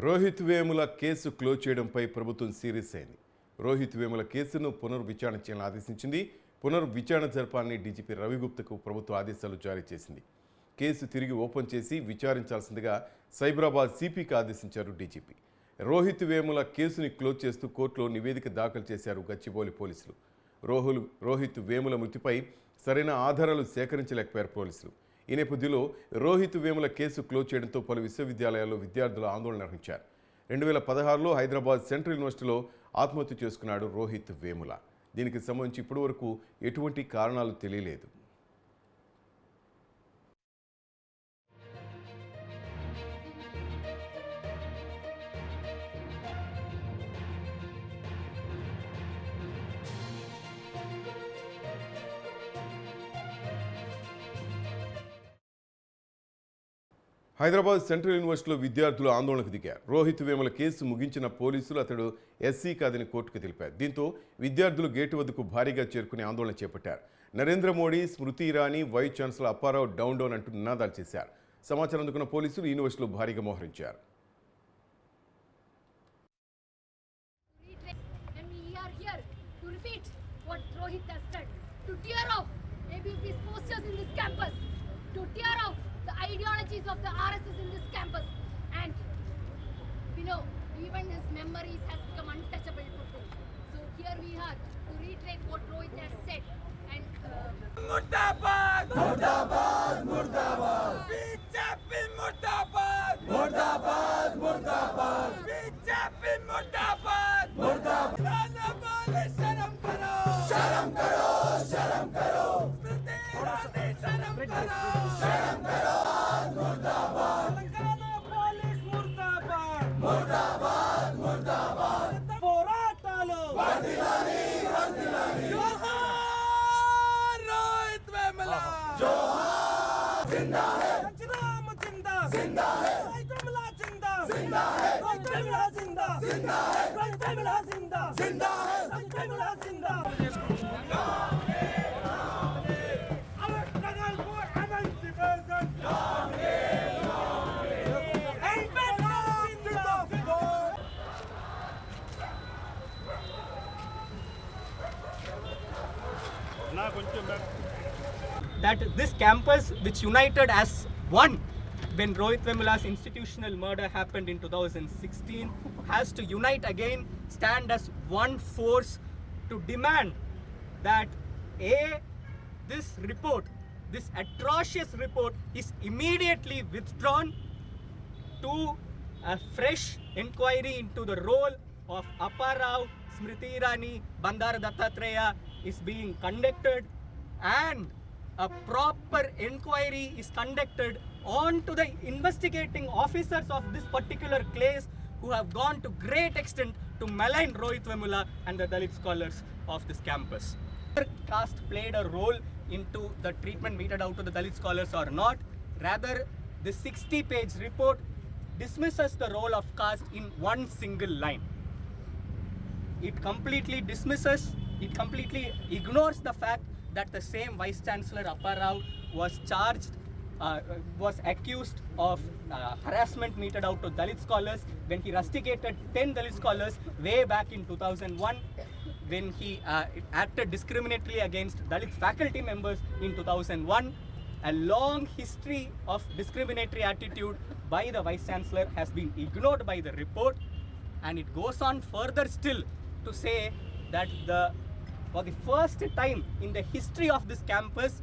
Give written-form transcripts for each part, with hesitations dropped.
Rohit Vemula case close చేయడంపై ప్రభుత్వం serious అయింది. రోహిత్ వేముల కేసును పునర్విచారణ చేయాలని ఆదేశించింది. పునర్విచారణ జరపాలని డీజీపీ రవిగుప్తకు ప్రభుత్వ ఆదేశాలు జారీ చేసింది. కేసు తిరిగి ఓపెన్ చేసి విచారించాల్సిందిగా సైబరాబాద్ సిపికి ఆదేశించారు డీజీపీ. రోహిత్ వేముల కేసుని క్లోజ్ చేస్తూ కోర్టులో నివేదిక దాఖలు చేశారు గచ్చిబౌలి పోలీసులు. రోహిత్ వేముల మృతిపై సరైన ఆధారాలు సేకరించలేకపోయారు పోలీసులు. ఈ నేపథ్యంలో రోహిత్ వేముల కేసు క్లోజ్ చేయడంతో పలు విశ్వవిద్యాలయాల్లో విద్యార్థులు ఆందోళన నిర్వహించారు. 2016లో హైదరాబాద్ సెంట్రల్ యూనివర్సిటీలో ఆత్మహత్య చేసుకున్నాడు రోహిత్ వేముల. దీనికి సంబంధించి ఇప్పటివరకు ఎటువంటి కారణాలు తెలియలేదు. హైదరాబాద్ సెంట్రల్ యూనివర్సిటీలో విద్యార్థులు ఆందోళనకు దిగారు. రోహిత్ వేముల కేసు ముగించిన పోలీసులు అతడు ఎస్సీ కాదని కోర్టుకు తెలిపారు. దీంతో విద్యార్థులు గేటు వద్దకు భారీగా చేరుకుని ఆందోళన చేపట్టారు. Narendra Modi, Smriti Irani, vice chancellor Apparao down down అంటూ నినాదాలు చేశారు. సమాచారం అందుకున్న పోలీసులు యూనివర్సిటీలో భారీగా మోహరించారు. The ideologies of the RSS in this campus, and even his memories has become untouchable for them. So here we are to reiterate what Rohit has said. And Murdabad, Murdabad, Murdabad, BJP Murdabad, Murdabad, Murdabad, BJP Murdabad, Murdabad. Ranamali sharam karo, sharam karo, sharam karo. Smriti Irani sharam karo, sharam karo. Murdabad, Telangana police Murdabad, Murdabad, Murdabad. Poratalu, Vardilani, Vardilani. Johar Rohit Vemula, Johar. Zinda hai, Ram Zinda, Zinda hai. Rohit Vemula Zinda, Zinda hai. Rohit Vemula Zinda, Zinda hai. Rohit Vemula Zinda, Zinda hai. Rohit Vemula Zinda. Our struggle for emancipation. That this campus, which united as one when Rohit Vemula's institutional murder happened in 2016, has to unite again, stand as one force to demand that this report, this atrocious report, is immediately withdrawn, to a fresh inquiry into the role of Apparao, Smriti Irani, Bandara Dattatreya is being conducted, and a proper inquiry is conducted onto the investigating officers of this particular case who have gone to great extent to malign Rohit Vemula and the Dalit scholars of this campus. Whether caste played a role into the treatment meted out to the Dalit scholars or not, rather the 60-page report dismisses the role of caste in one single line. It completely dismisses, it completely ignores the fact that the same Vice Chancellor Apparao was charged, was accused of harassment meted out to Dalit scholars when he rusticated 10 Dalit scholars way back in 2001, when he acted discriminatorily against Dalit faculty members in 2001. A long history of discriminatory attitude by the Vice Chancellor has been ignored by the report, and it goes on further still to say that for the first time in the history of this campus,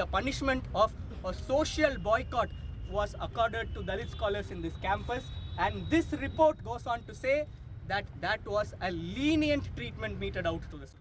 the punishment of a social boycott was accorded to Dalit scholars in this campus, and this report goes on to say that that was a lenient treatment meted out to this.